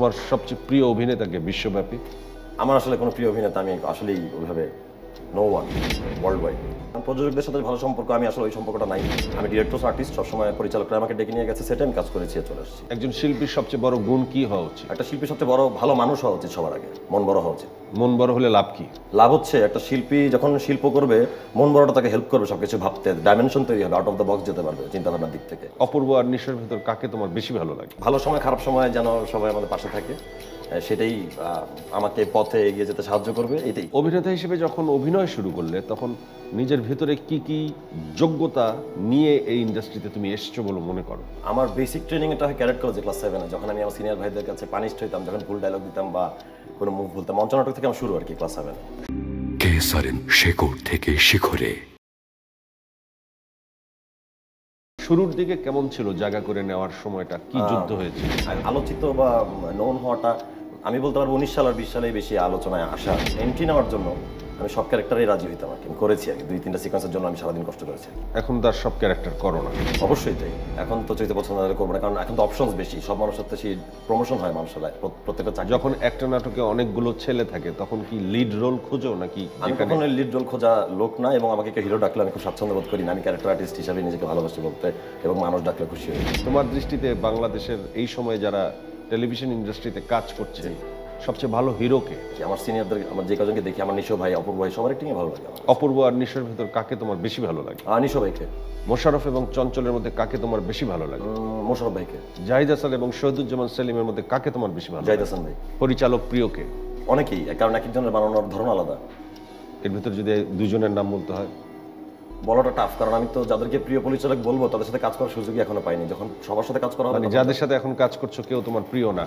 তোমার সবচেয়ে প্রিয় অভিনেতাকে বিশ্বব্যাপী? আমার আসলে কোনো প্রিয় অভিনেতা আমি আসলেই ওইভাবে নো ওয়ান ওয়ার্ল্ড ওয়াইড। প্রযোজকদের সাথে ভালো সম্পর্ক, আমি আসলে ওই সম্পর্কটা নাই। আমি ডিরেক্টর আর্টিস্ট, সবসময় পরিচালকরা আমাকে ডেকে নিয়ে গেছে, সেটা আমি কাজ করেছি, চলে আসছি। একজন শিল্পীর সবচেয়ে বড় গুণ কি হওয়া উচিত? একটা শিল্পীর সবচেয়ে বড় ভালো মানুষ হওয়া উচিত, সবার আগে মন বড় হওয়া উচিত। মন বড় হলে লাভ কি? লাভ হচ্ছে একটা শিল্পী যখন শিল্প করবে, মন বড়টা তাকে হেল্প করবে সবকিছু ভাবতে, ডাইমেনশন তৈরি হবে, আউট অফ দ্য বক্স যেতে পারবে চিন্তাভাবনার দিক থেকে। অপূর্ব আর নিশোর ভেতর কাকে তোমার বেশি ভালো লাগে? ভালো সময় খারাপ সময় যেন সবাই আমাদের পাশে থাকে, সেটাই আমাকে পথে এগিয়ে যেতে সাহায্য করবে, এটাই। অভিনেতা হিসেবে যখন অভিনয় শুরু করলে তখন নিজের ভেতরে কি কি যোগ্যতা নিয়ে এই ইন্ডাস্ট্রিতে তুমি এসছো বলে মনে করো? আমার বেসিক ট্রেনিং এটা হয় ক্যারেক্ট কলেজে ক্লাস 7-এ, যখন আমি আমার সিনিয়র ভাইদের কাছে পানিশড হইতাম, যখন ভুল ডায়লগ দিতাম বা কোনো মুভ বলতাম। মঞ্চনাটক থেকে আমার শুরু আর কি, ক্লাস 7-এ। কেসারেন শেকড় থেকে শিখরে। শুরুর দিকে কেমন ছিল জায়গা করে নেওয়ার সময়টা? কি যুদ্ধ হয়েছে? আলোচিত বা নোন হওয়াটা আমি বলতে পারবো 19 সাল আর 20 সালেই বেশি আলোচনায় আসা। এন্ট্রি নেওয়ার জন্য আমি সব ক্যারেক্টারেই রাজি হইতাম আর কি, আমি করেছি আর কি। 2-3টা সিকোয়েন্সের জন্য আমি সারাদিন কষ্ট করেছি। এখন তার সব ক্যারেক্টার করো না? অবশ্যই তাই। এখন তো চাইতে পছন্দ করবো না, কারণ এখন তো অপশনস বেশি, সব মানুষের তো সেই প্রমোশন হয় মানুষের প্রত্যেকটা চাকরি। যখন একটা নাটকে অনেকগুলো ছেলে থাকে তখন কি লিড রোল খোঁজো নাকি? আমি কখনো লিড রোল খোঁজা লোক না, এবং আমাকে কেউ হিরো ডাকলে আমি খুব স্বাচ্ছন্দ্য বোধ করি না। আমি ক্যারেক্টার আর্টিস্ট হিসাবে নিজেকে ভালোবাসি বলতে, এবং মানুষ ডাকলে খুশি হই। তোমার দৃষ্টিতে বাংলাদেশের এই সময়ে যারা টেলিভিশন ইন্ডাস্ট্রিতে কাজ করছে সবচেয়ে ভালো হিরোকে? আমার সিনিয়রদের, আমার যে কজনকে দেখি, আমার নিশো ভাই, অপূর্ব ভাই, সবার একটিং ভালো লাগে। অপূর্ব আর নিশোর ভেতর কাকে তোমার বেশি ভালো লাগে? নিশো ভাইকে। মোশাররফ এবং চঞ্চলের মধ্যে কাকে তোমার বেশি ভালো লাগে? মোশাররফ ভাইকে। জাহিদ হাসান এবং শহীদুজ্জামান সেলিমের মধ্যে কাকে তোমার বেশি ভালো লাগে? জাহিদ হাসান ভাই। পরিচালক প্রিয়কে? অনেকেই, কারণ এক একজনের বানানোর ধরন আলাদা। এর ভিতর যদি দুজনের নাম বলতে হয়? বলাটা টাফ, কারণ আমি তো যাদেরকে প্রিয় পরিচালক বলবো তাদের সাথে কাজ করার সুযোগই এখনো পাইনি। যখন সবার সাথে কাজ করা হবে, মানে যাদের সাথে এখন কাজ করছো কেউ তোমার প্রিয় না?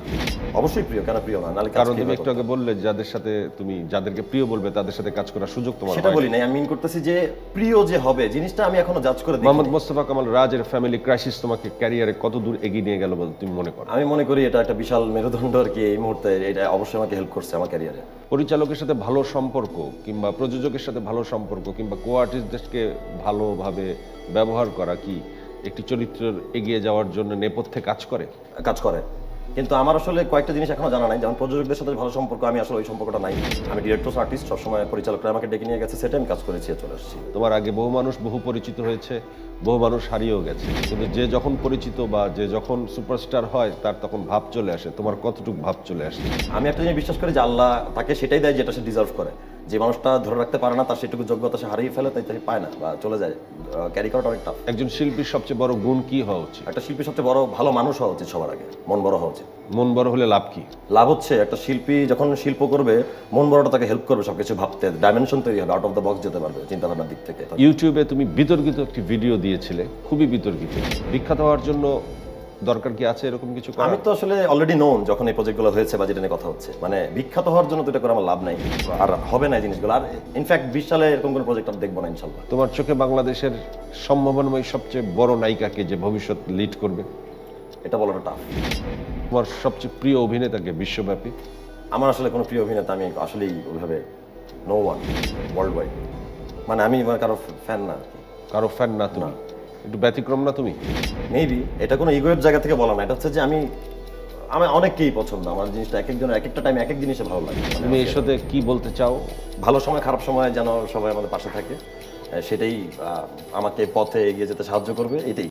অবশ্যই প্রিয়, কেন প্রিয় না? নালে কারণ তুমি একটু আগে বললে যাদের সাথে তুমি যাদেরকে প্রিয় বলবে তাদের সাথে কাজ করার সুযোগ তোমার। সেটা বলি নাই, আমি মিন করতেছি যে প্রিয় যে হবে জিনিসটা আমি এখনো জাজ করে দেখি। মোহাম্মদ মোস্তফা কামাল রাজের ফ্যামিলি ক্রাইসিস তোমাকে ক্যারিয়ারে কত দূর এগিয়ে নিয়ে গেল বলে তুমি মনে করো? আমি মনে করি এটা একটা বিশাল মেরুদণ্ড আর কি। এই মুহূর্তে এটা অবশ্যই আমাকে হেল্প করছে আমার ক্যারিয়ারে। পরিচালকের সাথে ভালো সম্পর্ক কিংবা প্রযোজকের সাথে ভালো সম্পর্ক কিংবা কো আর্টিস্টদেরকে ভালোভাবে ব্যবহার করা কি একটি চরিত্রের এগিয়ে যাওয়ার জন্য নেপথ্যে কাজ করে? কাজ করে, কিন্তু আমার আসলে কয়েকটা জিনিস এখনো জানা নাই। যেমন প্রযোজকদের সাথে ভালো সম্পর্ক, আমি আসলে ওই সম্পর্কটা নাই। আমি ডিরেক্টর আর্টিস্ট, সবসময় পরিচালকরা আমাকে ডেকে নিয়ে গেছে, সেটা আমি কাজ করেছি, চলে আসছি। তোমার আগে বহু মানুষ বহু পরিচিত হয়েছে, বহু মানুষ হারিয়েও গেছে, কিন্তু যে যখন পরিচিত বা যে যখন সুপারস্টার হয় তার তখন ভাব চলে আসে। তোমার কতটুকু ভাব চলে আসে? আমি একটা জিনিস বিশ্বাস করি যে আল্লাহ তাকে সেটাই দেয় যেটা সে ডিজার্ভ করে। যে মানুষটা ধরে রাখতে পারে না, তার সেটুকু যোগ্যতা সে হারিয়ে ফেলে, তাই তাকে পায় না বা চলে যায়। ক্যারি করাটা অনেক টাফ। একজন শিল্পীর সবচেয়ে বড় গুণ কি হওয়া উচিত? একটা শিল্পীর সবচেয়ে বড় ভালো মানুষ হওয়া উচিত, সবার আগে মন বড় হওয়া উচিত। মন বড় হলে লাভ কি? লাভ হচ্ছে একটা শিল্পী যখন শিল্প করবে, মন বড়টা তাকে হেল্প করবে সবকিছু ভাবতে, ডাইমেনশন তৈরি হবে, আউট অফ দ্য বক্স যেতে পারবে চিন্তাভাবনার দিক থেকে। ইউটিউবে তুমি বিতর্কিত একটি ভিডিও দিয়েছিলে, খুবই বিতর্কিত। বিখ্যাত হওয়ার জন্য দরকার কি আছে এরকম কিছু? আমি তো আসলে অলরেডি নোন যখন এই প্রজেক্টগুলো হয়েছে বা যেটা নিয়ে কথা হচ্ছে, মানে বিখ্যাত হওয়ার জন্য তো এটা করে আমার লাভ নাই, আর হবে না এই জিনিসগুলো। আর ইনফ্যাক্ট 20 সালে এরকম কোনো প্রজেক্ট আমি দেখবো না ইনশাল্লাহ। তোমার চোখে বাংলাদেশের সম্ভাবনাময় সবচেয়ে বড় নায়িকাকে যে ভবিষ্যৎ লিড করবে? এটা বলাটা টাফ। তোমার সবচেয়ে প্রিয় অভিনেতাকে বিশ্বব্যাপী? আমার আসলে কোনো প্রিয় অভিনেতা আমি আসলেই ওইভাবে নো ওয়ান ওয়ার্ল্ড ওয়াইড। মানে আমি কারো ফ্যান না। কারো ফ্যান না তুমি? একটু ব্যতিক্রম না তুমি? মেবি এটা কোনো ইগোয়ের জায়গা থেকে বলা না, এটা হচ্ছে যে আমি অনেককেই পছন্দ। আমার জিনিসটা এক একজনের এক একটা টাইমে এক এক জিনিসে ভালো লাগে। তুমি এর সাথে কি বলতে চাও? ভালো সময় খারাপ সময় যেন সবাই আমাদের পাশে থাকে, সেটাই আমাকে পথে এগিয়ে যেতে সাহায্য করবে, এটাই।